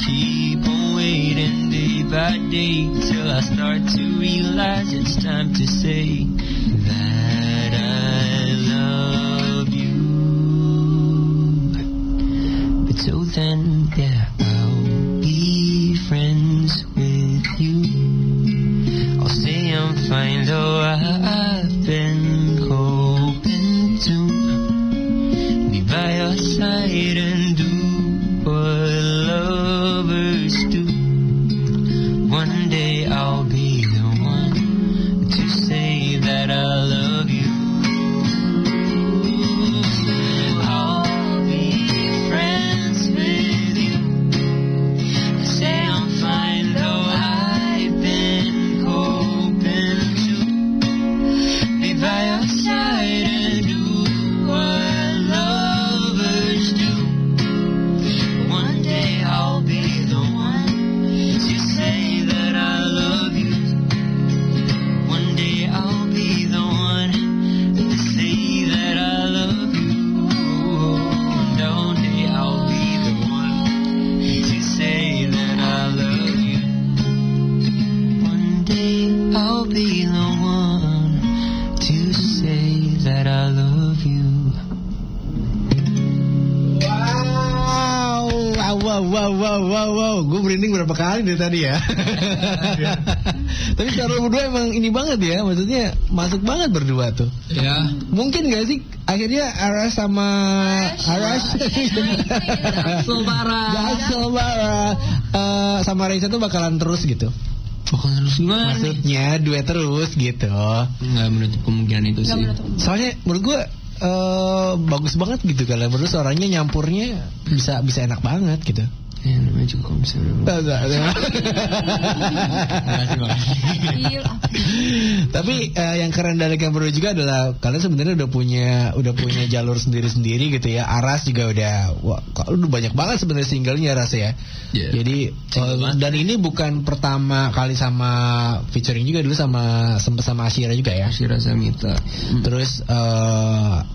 keep on waiting day by day till I start to realize it's time to say that I love you. But till then, yeah, I'll be friends with you. I'll say I'm fine though I've been hoping to be by your side and do what lovers do. One day I'll be the one to say that I love you. I'll be friends with you. Say I'm fine though I've been hoping to be by your side and do what lovers do. One day I'll be the one to say that I love you. One day I'll be the one to say that I love you. And one day I'll be the one to say that I love you. One day I'll be the one to say that I love you. Wow. Gue merinding berapa kali dari tadi ya. Tapi kalau berdua emang ini banget ya, maksudnya masuk banget berdua tuh. Ya. Mungkin gak sih akhirnya Arash sama Selbara sama Raisa tuh bakalan terus gitu. Bakalan terus gimana? Maksudnya duet terus gitu. Nggak menutup kemungkinan itu sih. Soalnya menurut gue bagus banget gitu kalau menurut suaranya nyampurnya bisa enak banget gitu. Ya namanya juga kalau misalnya. Tapi yang keren dari kalian berdua juga adalah kalian sebenarnya udah punya jalur sendiri-sendiri gitu ya. Aras juga udah banyak banget sebenarnya singlenya Aras ya. Yeah. Jadi dan ini bukan pertama kali sama featuring juga, dulu sempat sama Ashira juga ya. Ashira Samita. Terus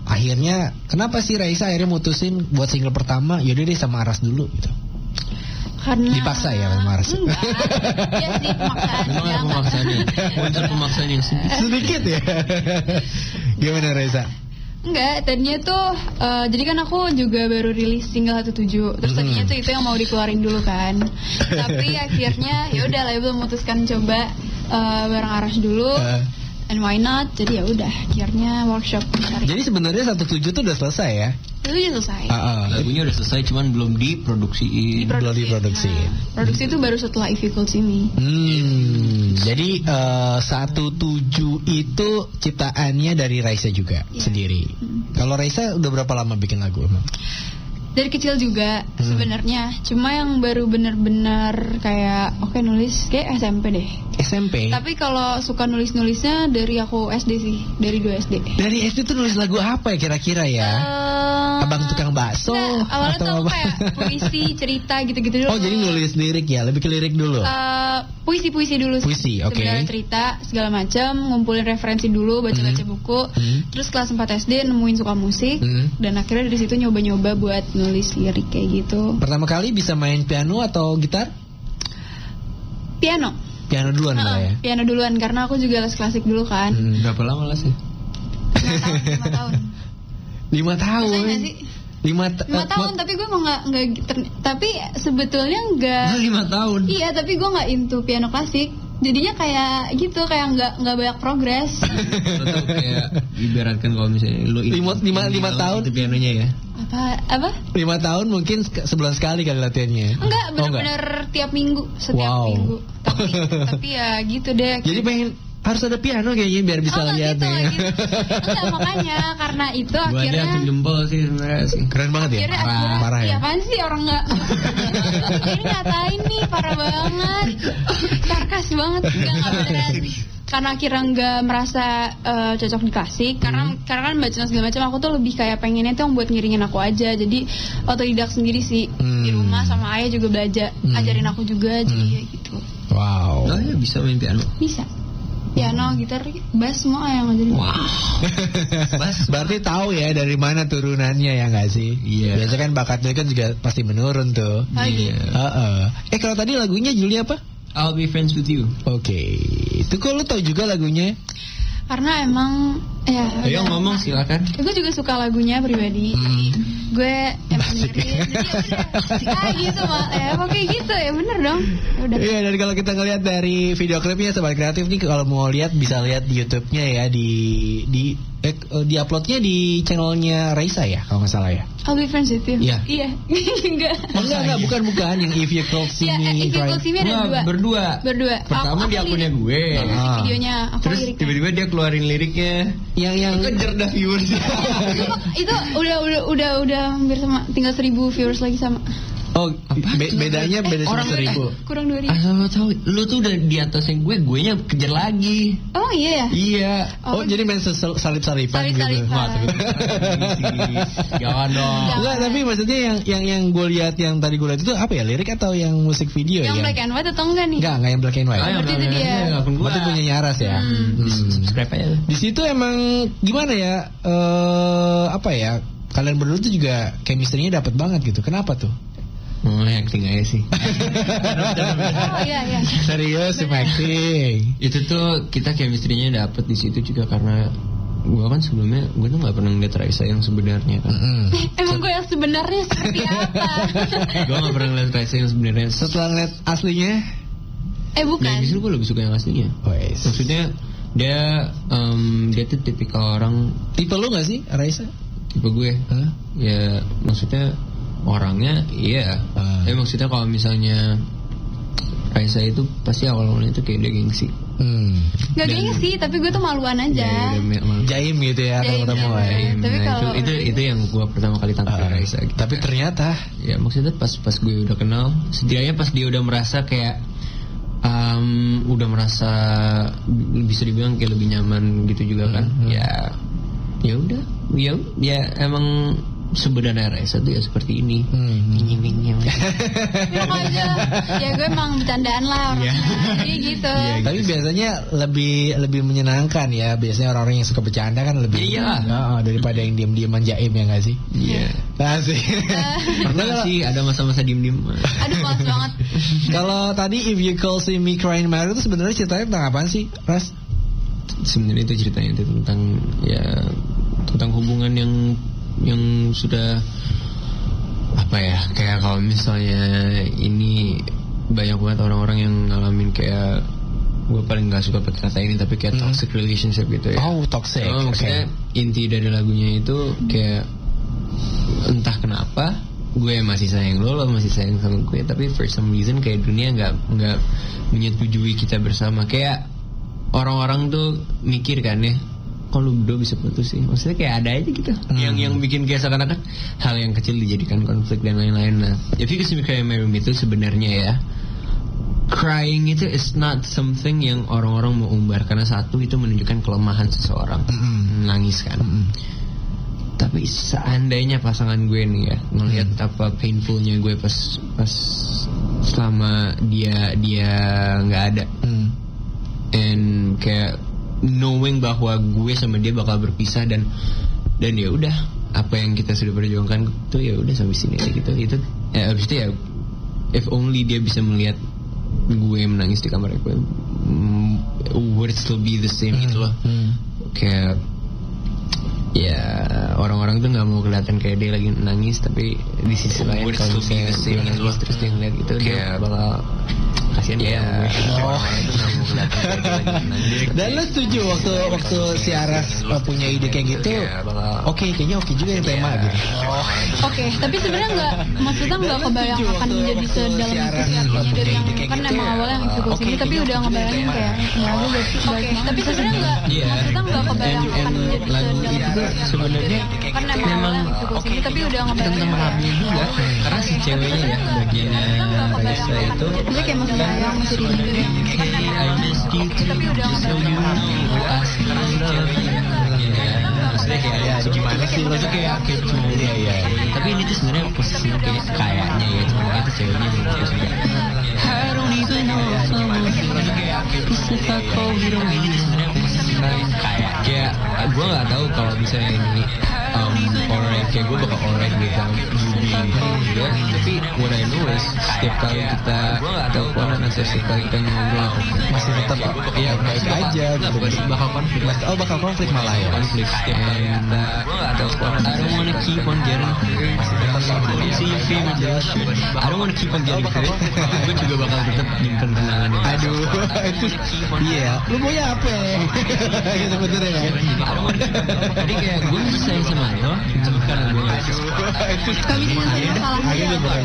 akhirnya kenapa sih Raisa akhirnya mutusin buat single pertama yaudah deh sama Aras dulu gitu? Karena dipaksa ya sama Aras. Enggak. Ya sih pemaksaan. Memang ada pemaksanya. Unsur pemaksanya sedikit ya. Gimana Raisa? Enggak, tadinya tuh jadi kan aku juga baru rilis single 17. Terus tadinya tuh itu yang mau dikeluarin dulu kan. Tapi akhirnya ya udah label memutuskan coba bareng Aras dulu. And why not? Jadi ya udah akhirnya workshop. Jadi sebenarnya 17 tuh udah selesai ya? Itu udah selesai. Lagunya udah selesai, cuman belum diproduksiin. Belum diproduksi. Nah, produksi itu baru setelah If You Could See Me. Jadi 17 itu ciptaannya dari Raisa juga sendiri. Kalau Raisa udah berapa lama bikin lagu emang? Dari kecil juga sebenarnya. Cuma yang baru benar-benar kayak nulis kayak SMP deh. SMP. Tapi kalau suka nulisnya dari aku SD sih, dari 2 SD. Dari SD tuh nulis lagu apa ya kira-kira ya? Abang tukang bakso awalnya atau tuh apa? kayak puisi, cerita gitu-gitu dulu. Oh, jadi nulis lirik ya, lebih ke lirik dulu. Puisi dulu. Puisi, oke. Sebenarnya cerita segala macam, ngumpulin referensi dulu, baca-baca buku. Terus kelas 4 SD nemuin suka musik dan akhirnya dari situ nyoba-nyoba buat nulis lirik kayak gitu. Pertama kali bisa main piano atau gitar? Piano duluan ya? Piano duluan karena aku juga les klasik dulu kan. Berapa lama lesnya? 5 tahun. 5 tahun. 5 tahun tapi gue mau nggak tapi sebetulnya nggak 5 tahun. Iya tapi gue nggak into piano klasik. Jadinya kayak gitu, kayak nggak banyak progres. Atau kayak ibaratkan kalau misalnya lu 5 tahun itu pianonya ya. Apa? 5 tahun mungkin sebulan sekali kali latihannya. Enggak, benar-benar tiap minggu, setiap minggu. Tapi ya gitu deh. Jadi pengen harus ada piano kayaknya biar bisa lihat gitu. Enggak, makanya karena itu akhirnya acung jempol sih sebenarnya sih. Keren banget ya. Parah ya. Iya apaan sih orang enggak. Ini ngatain nih parah banget. Sarkas banget enggak beneran. Karena akhirnya nggak merasa cocok di klasik karena kan baca segala macam, aku tuh lebih kayak pengennya tuh yang buat ngiringin aku aja, jadi otodidak sendiri sih di rumah sama ayah juga belajar ajarin aku juga jadi ya gitu. Wow. Oh ya bisa main piano? Bisa. piano, gitar, bass semua yang ngajarin. Berarti tahu ya dari mana turunannya ya nggak sih? Iya. Biasa kan bakatnya kan juga pasti menurun tuh. Oh, gitu. Kalau tadi lagunya Julia apa? I'll Be Friends With You. Oke. Itu kok lu tahu juga lagunya? Karena emang Ayo ngomong silakan. Gue juga suka lagunya pribadi. Gue emang dengerin. Jadi gitu mah. Pokoknya gitu ya bener dong. Udah. Iya, dan kalau kita ngelihat dari video klipnya Sobat Kreatif nih, kalau mau lihat bisa lihat di YouTube-nya ya, di uploadnya di channelnya Raisa ya kalau nggak salah ya. I'll Be Friends With You. Iya. Enggak. Enggak, bukan yang If You Could See Me. If You Could See Me ada Berdua. Aku Pertama di akunnya lirik. gue. Videonya aku Terus liriknya. tiba-tiba dia keluarin liriknya. Yang Kejar dah viewers. Itu udah hampir sama, tinggal 1.000 viewers lagi sama. bedanya beda Orang 1.000. Kurang 2.000. Asal lo tahu, lu tuh udah di atasnya gue nya kejar lagi. Oh iya ya. Iya. Jadi main salip-salipan gitu. Salip-salipan. Jangan dong. Enggak, tapi maksudnya yang gue lihat yang tadi gue lihat itu apa ya, lirik atau yang musik video Yang ya? black and white atau enggak nih? Enggak yang black and white. Berarti itu dia. Berarti punya nyaras ya. Subscribe aja. Di situ emang gimana ya? Apa ya? Kalian berdua tuh juga chemistry-nya dapet banget gitu. Kenapa tuh? Acting aja sih. Oh iya. Serius sama acting. Itu tuh kita chemistry-nya dapet di situ juga karena gue kan sebelumnya gue tuh nggak pernah ngeliat Raisa yang sebenarnya kan. Emang gue yang sebenarnya seperti apa? Gue nggak pernah ngeliat Raisa yang sebenarnya. Setelah ngeliat aslinya, Bukan. Nah, justru gue lebih suka yang aslinya. Maksudnya dia tuh tipikal orang. Tipe lu nggak sih Raisa? Tipe gue. Ya maksudnya orangnya iya. Tapi maksudnya kalau misalnya Raisa itu pasti awal-awalnya itu kayak dia gengsi. Gak gengsi, tapi gue tuh maluan aja. Jaim gitu ya ketemu ya. Tapi kalau itu yang gue pertama kali tangkap Raisa gitu. Tapi ternyata ya maksudnya pas gue udah kenal, setidaknya pas dia udah merasa kayak udah merasa bisa dibilang kayak lebih nyaman gitu juga kan. Ya udah emang sebenarnya Raisa tuh ya seperti ini. bilang aja. Ya gue emang bercandaan lah orangnya. Jadi gitu. Tapi biasanya lebih menyenangkan ya. Biasanya orang-orang yang suka bercanda kan lebih daripada yang diam-diaman jaim ya nggak sih? Iya. Asik. Pernah sih ada masa-masa diem-diem. Aduh males banget. Kalau tadi If You Could See Me Crying Mary itu sebenarnya ceritanya tentang apaan sih, Ras? Sebenarnya itu ceritanya itu tentang hubungan yang sudah apa ya, kayak kalau misalnya ini banyak banget orang-orang yang ngalamin kayak, gue paling nggak suka pakai kata ini tapi kayak toxic relationship gitu ya. Toxic. Maksudnya inti dari lagunya itu kayak entah kenapa gue masih sayang lo masih sayang sama gue, tapi for some reason kayak dunia nggak menyetujui kita bersama. Kayak orang-orang tuh mikir kan ya, kok lu berdua bisa putus sih? Maksudnya kayak ada aja gitu yang bikin kayak seakan-akan hal yang kecil dijadikan konflik dan lain-lain. Nah, If You Could See Me Crying Mary itu sebenarnya ya, crying itu is not something yang orang-orang mau umbar, karena satu itu menunjukkan kelemahan seseorang, nangis kan. Tapi seandainya pasangan gue nih ya ngelihat apa painfulnya gue pas selama dia nggak ada, and kayak knowing bahwa gue sama dia bakal berpisah dan ya udah, apa yang kita sudah perjuangkan tuh ya udah sampai sini aja gitu. Itu abis itu ya, if only dia bisa melihat gue menangis di kamar gue, would it still be the same gitu loh. Kayak ya orang-orang tuh nggak mau kelihatan kayak dia lagi nangis, tapi di sisi lain kalau misalnya dia nangis terus dia ngeliat gitu, dia bakal kasihan ya. Orang-orang itu nggak mau kelihatan kayak dia lagi nangis. Dan lo setuju waktu si Aras punya ide kayak gitu? Kayaknya oke juga yang tema gitu. Oke, tapi sebenarnya maksudnya nggak kebayang akan menjadi sedalam itu artinya dari yang kan emang awalnya yang ikut sini, tapi udah ngebayangin kayak sebenarnya udah baik. Tapi sebenarnya maksudnya nggak kebayang akan menjadi sedalam itu sebenarnya kan emang awalnya yang ikut sini, tapi udah ngebayangin tentang lagunya juga, karena si ceweknya ya bagiannya Raisa itu dia kayak masih sayang, masih rindu. I miss you too, just so you know I still love you. Maksudnya kayak gimana sih lo tuh kayak cuma iya. Tapi ini tuh sebenarnya posisinya kayaknya ya cowoknya tuh ceweknya yang terus juga I don't even know if I'm if I call you don't ini sebenarnya posisinya kayak gue nggak tahu kalau misalnya ini alright kayak gue bakal alright with you being juga, tapi what I know is setiap kali kita teleponan atau setiap kali kita ngobrol masih tetap ya baik aja gitu. Bakal konflik malah ya. Konflik setiap kali kita teleponan. I don't wanna keep on getting hurt. You see your favorite gesture. I don't wanna keep on getting hurt. Gue juga bakal tetap nyimpen kenangan. Aduh, itu iya. Lu maunya apa? Gitu bener ya kan? Jadi kayak gue masih sayang sama lo, tapi karena gue nggak Itu Kami selesai masalah akhirnya bukan.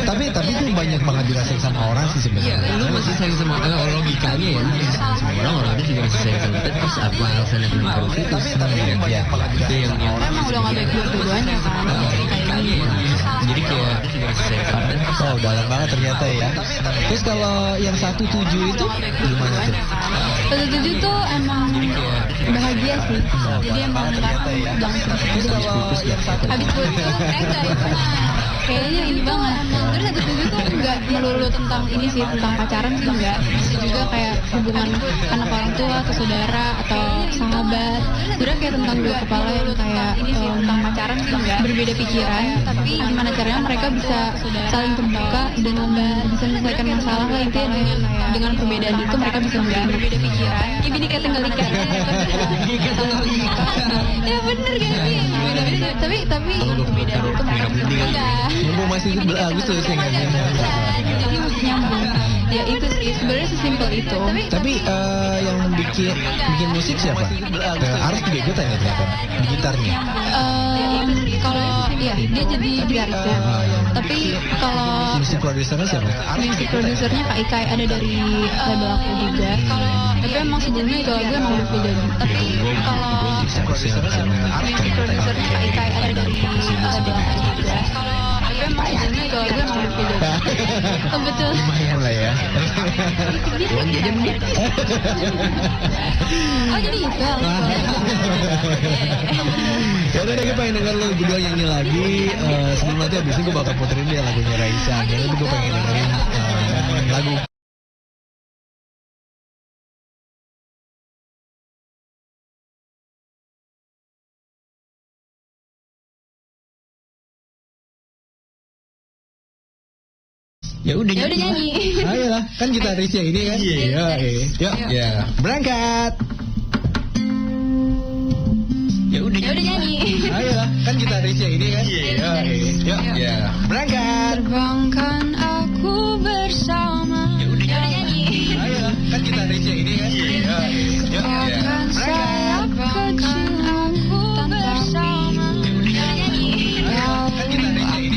Tapi itu banyak banget dirasain sama orang sih Iya, sebenarnya. lu masih sayang sama logikanya ya, lu masih sayang sama orang itu juga masih sayang sama kita, terus apa alasannya kenapa lu putus? Tapi banyak banget Itu yang Emang udah gak baik dua-duanya kan. logikanya ya. Jadi kayak juga masih sayang sama kita. Oh, dalam banget ternyata ya. Terus kalau yang 17 itu gimana tuh? 17 tuh emang bahagia sih. Jadi emang langsung. Terus kalau yang satu Habis putus enggak itu mah kayaknya ini banget. Terus 17 tuh enggak melulu tentang ini sih, tentang pacaran sih enggak. Bisa juga kayak hubungan anak orang tua atau saudara atau sahabat. Udah kayak tentang dua kepala yang kayak tentang pacaran sih enggak. Berbeda pikiran, tapi gimana caranya mereka bisa saling terbuka dan bisa menyelesaikan masalah lah intinya dengan perbedaan itu mereka bisa berbeda pikiran. Ya bini kayak tengah ikat. Ya bener gak sih? Beda-beda. Tapi perbedaan itu mereka bisa enggak. mumpung masih bagus tuh saya nggak Jadi mesti nyambung. Ya itu sih sebenarnya sesimpel itu. Tapi yang bikin musik siapa? Aras juga ikutan ya ternyata di gitarnya. Kalau ya dia jadi gitaris ya. Tapi kalau Musik produsernya siapa? musik produsernya Kak Ikai ada dari label aku juga. Tapi emang sebelumnya itu lagu emang udah jadi. Tapi kalau musik produsernya Kak Ikai ada dari label aku juga. Tapi emang sebelumnya itu lagu emang udah jadi. Oh betul. Lumayan lah ya. Oh jadi itu. Ya udah deh, gue pengen denger lo berdua nyanyi lagi. Sebelum nanti abis ini gue bakal puterin dia lagunya Raisa. Jadi gue pengen dengerin lagu. Ya udah Ya udah nyanyi. Ayolah, kan gitarisnya ini kan. Iya. Yuk. Ya. Berangkat. Ya udah nyanyi. Ayolah, kan gitarisnya ini kan. Iya. Yuk. Ya. Berangkat. Terbangkan aku bersama. Ya udah nyanyi. Ayolah, kan gitarisnya ini kan. Iya. Yuk. Akan sayap kecil aku bersama. Kan gitarisnya ini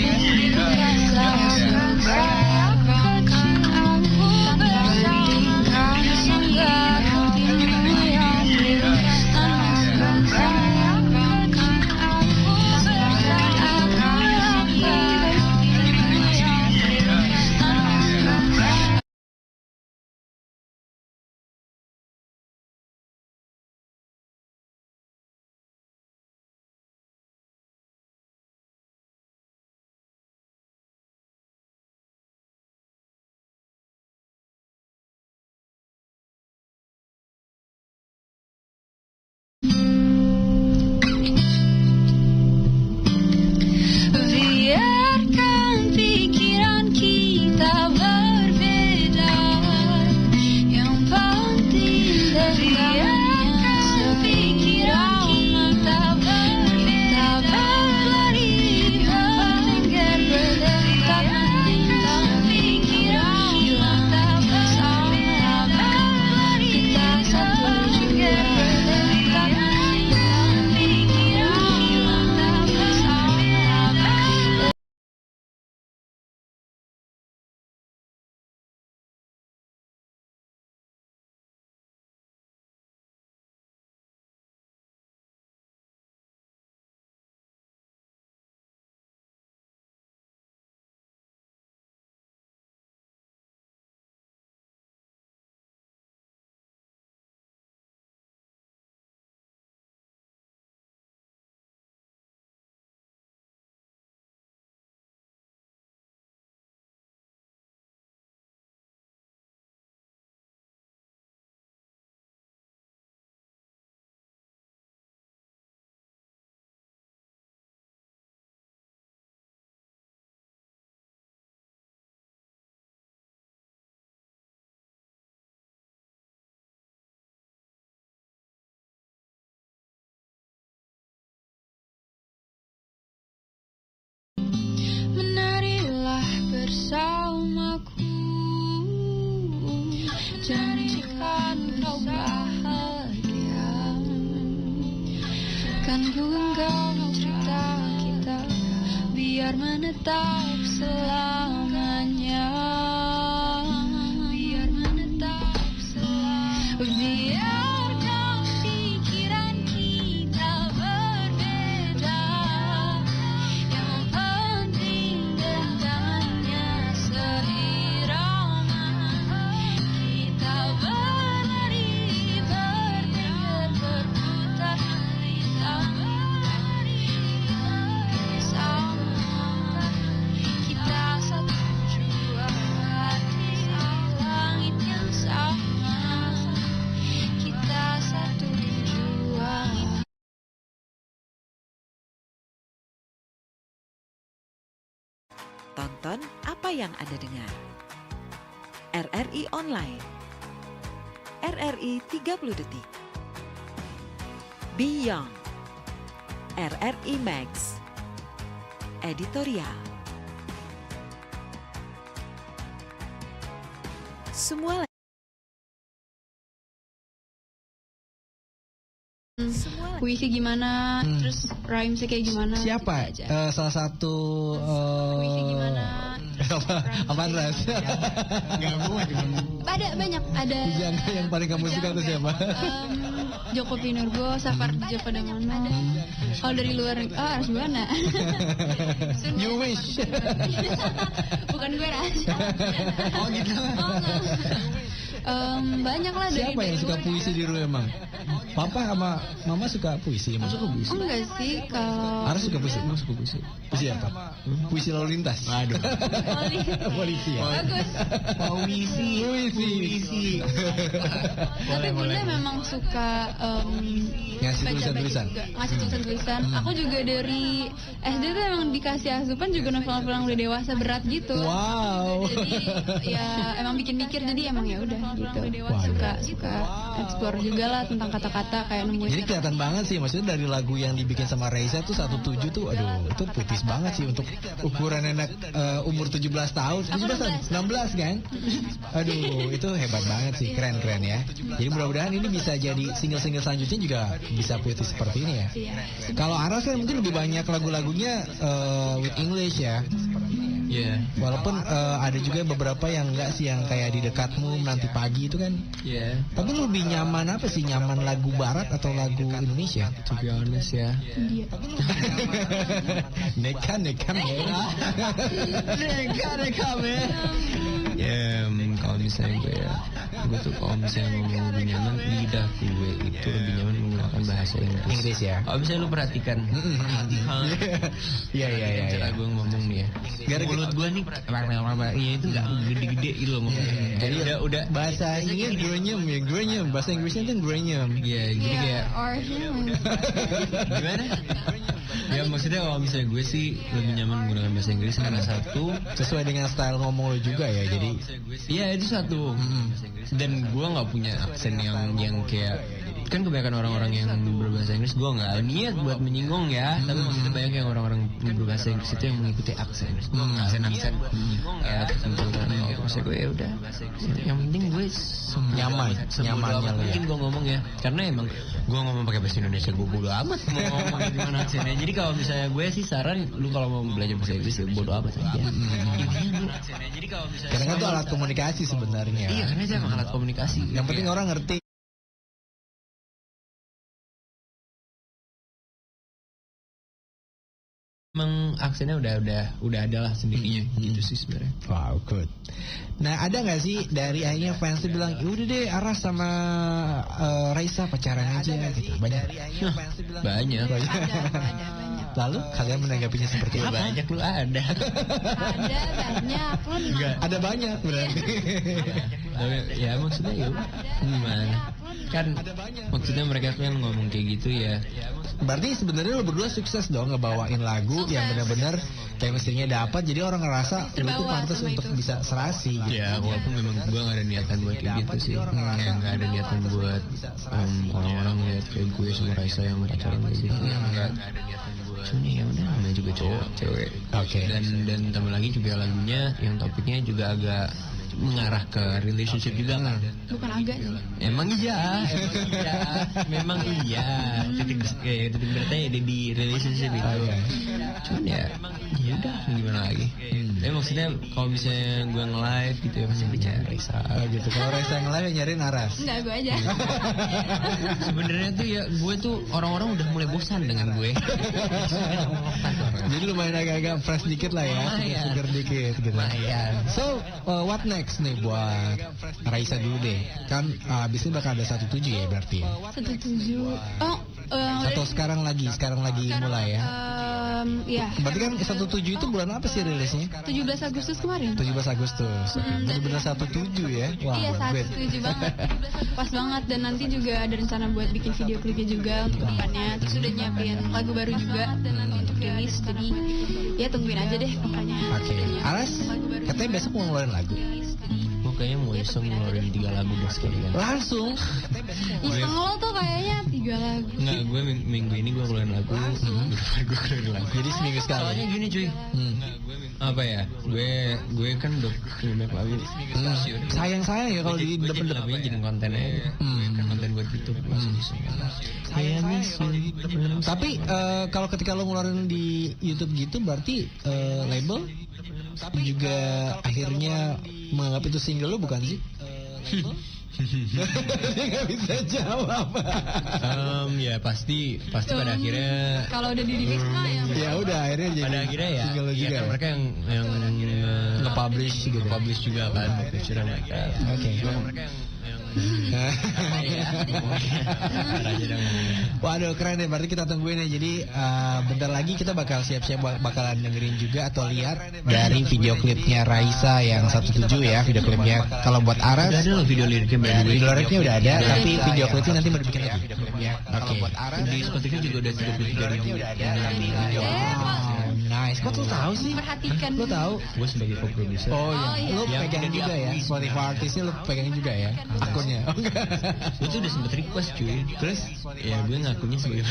kan. Akan sayap Kan ku genggam cerita kita biar menetap selamanya. Biar menetap selamanya. Biarkan pikiran kita berbeda. Yang penting genggamnya seirama. Kita berlari, bergerak, berputar. Kita berlari bersama. Kita satu jua hati langit yang sama. Kita satu jua. Tonton apa yang Anda dengar. RRI Online. RRI 30 detik. Beyond. RRI Max. Editorial. Semua Puisi gimana, terus rhymesnya kayak gimana. Siapa? gitu aja. Salah satu Puisi gimana. apa Ras? Ada banyak, ada yang paling kamu suka tuh siapa? Joko Pinurbo, Sapardi Djoko Damono. Kalau dari luar, harus Buana. You wish. Bukan gue Ras. Oh gitu. Banyak lah dari Siapa yang suka luar. puisi di rumah emang? Papa sama Mama suka puisi emang? Suka puisi. Enggak sih, kalau Harus suka puisi. Suka puisi. Puisi apa? Puisi lalu lintas. Aduh. Polisi ya. bagus. Puisi. Tapi bunda memang suka Ngasih baca-baca tulisan-tulisan? juga, ngasih tulisan-tulisan. Aku juga dari SD tuh emang dikasih asupan juga novel-novel yang udah dewasa berat gitu. Wow. Jadi ya emang bikin mikir, jadi emang ya udah gitu. Suka explore juga lah tentang kata-kata kayak nemuin. Jadi kelihatan banget sih, maksudnya dari lagu yang dibikin sama Raisa tuh 17 tuh, aduh, itu puitis banget sih untuk ukuran anak umur 17 tahun, 16 kan? Aduh, itu hebat banget sih, keren ya. Jadi mudah-mudahan ini bisa jadi single-single selanjutnya juga bisa puitis seperti ini ya. Kalau Aras kan mungkin lebih banyak lagu-lagunya with English ya. Iya. Walaupun ada juga beberapa yang enggak sih, yang kayak Di Dekatmu, Menanti Pagi itu kan. Iya. Tapi lu lebih nyaman apa sih? Nyaman lagu barat atau lagu Indonesia? To be honest ya. Nekan Ya, kalau misalnya gue tuh kalau misalnya ngomong lebih nyaman, lidah gue itu lebih nyaman menggunakan bahasa Inggris ya. Kalau misalnya lu perhatikan, Iya. cara gue ngomong nih ya. Mulut gue nih, ya itu nggak gede-gede gitu loh ngomongnya. Jadi udah bahasa Inggrisnya grenyem. Bahasa Inggrisnya kan grenyem. Iya, jadi kayak gimana? Ya maksudnya kalau misalnya gue sih lebih nyaman menggunakan bahasa Inggris karena satu sesuai dengan style ngomong lo juga ya. Jadi iya itu satu. Dan gue nggak punya aksen yang kayak, kan kebanyakan orang-orang yang berbahasa Inggris, gue nggak niat buat menyinggung ya, tapi maksudnya banyak yang orang-orang berbahasa Inggris itu yang mengikuti aksen. Gue nggak aksen ya tertentu kan. Maksud gue ya udah, yang penting gue nyamannya lo mungkin gue ngomong ya, karena emang gue ngomong pakai bahasa Indonesia gue bodo amat mau ngomong gimana aksennya. Jadi kalau misalnya gue sih saran lu kalau mau belajar bahasa Inggris ya bodo amat aja. Intinya lu aksennya. Jadi kalau misalnya karena kan itu alat komunikasi sebenarnya. Iya, karena itu emang alat komunikasi. Yang penting orang ngerti. Emang aksennya udah ada lah sendirinya gitu sih sebenarnya. Wow, good. Nah, ada nggak sih dari akhirnya fans tuh bilang, udah deh Aras sama Raisa pacaran aja gitu. Banyak. Banyak. Lalu kalian menanggapinya seperti apa? Banyak lu ada. Ada banyak lu. Ada banyak berarti. Ya maksudnya ya gimana? Kan maksudnya mereka kan ngomong kayak gitu ya. Berarti sebenarnya lo berdua sukses dong ngebawain lagu yang benar-benar chemistry-nya dapat, jadi orang ngerasa lo tuh pantas untuk bisa serasi gitu. Ya walaupun memang gue gak ada niatan buat kayak gitu sih. Kayak gak ada niatan buat orang-orang lihat kayak gue sama Raisa yang pacaran kayak gitu. Gak ada niatan buat. Cuma ya udah, namanya juga cowok cewek. Oke. Dan tambah lagi juga lagunya yang topiknya juga agak mengarah ke relationship juga kan. Bukan agak sih. Emang iya. Memang iya. Titik beratnya ada di relationship itu. Cuman ya udah gimana lagi. Tapi maksudnya kalau misalnya gue nge-live gitu ya pasti bicara Raisa. Gitu. Kalau Raisa yang lain nyariin Aras. Enggak, gue aja. Sebenarnya tuh ya gue tuh orang-orang udah mulai bosan dengan gue. Jadi lumayan agak-agak fresh dikit lah ya. Lumayan. Seger dikit gitu. Lumayan. So, what next nih buat Raisa dulu deh? Kan abis ini bakal ada 17 ya berarti ya? 17. Oh, Atau sekarang lagi mulai ya? Iya. Berarti kan 17 itu bulan apa sih rilisnya? 17 Agustus kemarin. 17 Agustus. Bener-bener 17 ya? Wah, Iya, great. 17 banget. Pas banget, dan nanti juga ada rencana buat bikin video klipnya juga untuk depannya. Terus udah nyiapin lagu baru juga untuk rilis. Jadi ya tungguin aja deh pokoknya. Oke. Aras, katanya besok mau ngeluarin lagu. Gue kayaknya mau iseng ngeluarin 3 lagu deh sekalian. Langsung. Iseng lo tuh kayaknya 3 lagu. Enggak, gue minggu ini gue ngeluarin lagu. Gue ngeluarin lagu. Jadi seminggu sekali. Soalnya gini cuy. Apa ya? Gue kan udah punya banyak lagu. Sayang ya kalau di depan lagunya jadi kontennya. Konten buat YouTube. Tapi kalau ketika lo ngeluarin di YouTube gitu berarti label juga akhirnya menganggap itu single lo bukan sih? Dia nggak bisa jawab. Ya pasti pada akhirnya. Kalau udah di release mah ya. Ya udah akhirnya jadi Pada akhirnya ya. single lo juga. Kan Ya? mereka yang nge-publish gitu. Nge-publish juga kan. Featurean mereka. Oke. Mereka yang Waduh keren deh, berarti kita tungguin ya. Jadi bentar lagi kita bakal siap-siap bakalan dengerin juga atau lihat dari video klipnya Raisa yang 17 ya, video klipnya. Kalau buat Aras udah ada loh video liriknya, ya, video liriknya udah ada, tapi video klipnya nanti mau dibikin lagi. Oke. Di Spotify juga udah 33.000 udah ada. Nice. Kok lu tahu sih? Perhatikan. Lu tahu? Gue sebagai co-producer. Oh iya. Lu Yang pegang udah juga ya. diakui. Spotify artisnya lu pegangin juga ya akunnya. Oh enggak. Itu udah sempet request cuy. Terus ya gue ngakunya sebagai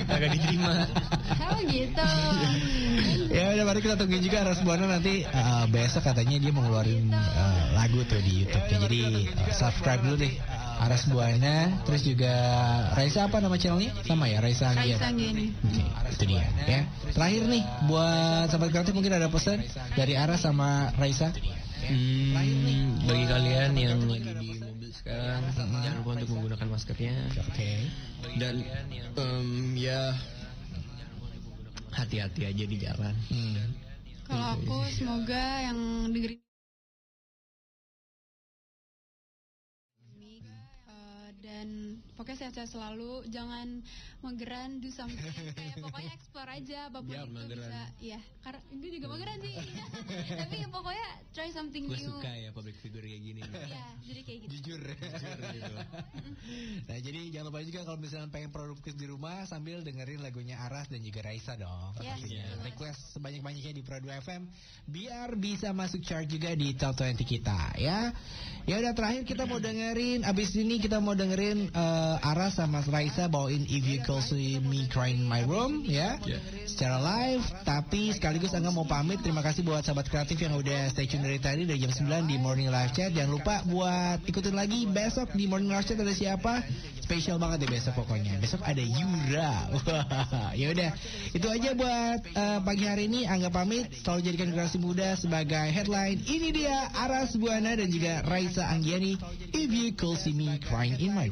agak diterima. Oh gitu. Ya udah, mari kita tungguin juga Aras Buana nanti besok katanya dia mau ngeluarin lagu tuh di YouTube. Jadi subscribe dulu deh Aras Buana. Terus juga Raisa, apa nama channelnya? Sama ya, Raisa Anggian. Raisa Anggian. Oke, itu dia ya. Terakhir nih buat sahabat kreatif mungkin ada pesan dari Aras sama Raisa. Bagi kalian yang lagi di mobil sekarang, jangan lupa untuk menggunakan maskernya. Oke. Dan ya hati-hati aja di jalan. Kalau aku semoga yang dengerin dan pokoknya sehat-sehat selalu, jangan mageran, do something, kayak pokoknya explore aja apapun Ya, itu mageran. bisa. Iya, karena gue juga mageran sih. Tapi ya pokoknya try something Gue new. suka ya public figure kayak gini. Iya, jadi kayak gitu. Jujur. Nah, jadi jangan lupa juga kalau misalnya pengen produktif di rumah sambil dengerin lagunya Aras dan juga Raisa dong. Yes. Pastinya. Request sebanyak-banyaknya di Pro 2 FM biar bisa masuk chart juga di Top 20 kita ya. Ya udah, terakhir kita mau dengerin, abis ini kita mau dengerin Aras sama Raisa bawain If You Call Me Crying in My Room ya. Secara live, tapi sekaligus Angga mau pamit. Terima kasih buat sahabat kreatif yang udah stay tune dari tadi dari jam 9 di Morning Live Chat. Jangan lupa buat ikutin lagi besok di Morning Live Chat, ada siapa? Spesial banget deh besok pokoknya. Besok ada Yura. Ya udah, itu aja buat pagi hari ini. Angga pamit. Selalu jadikan generasi muda sebagai headline. Ini dia Aras Buana dan juga Raisa Anggiani, If You Could See Me Crying in My Room.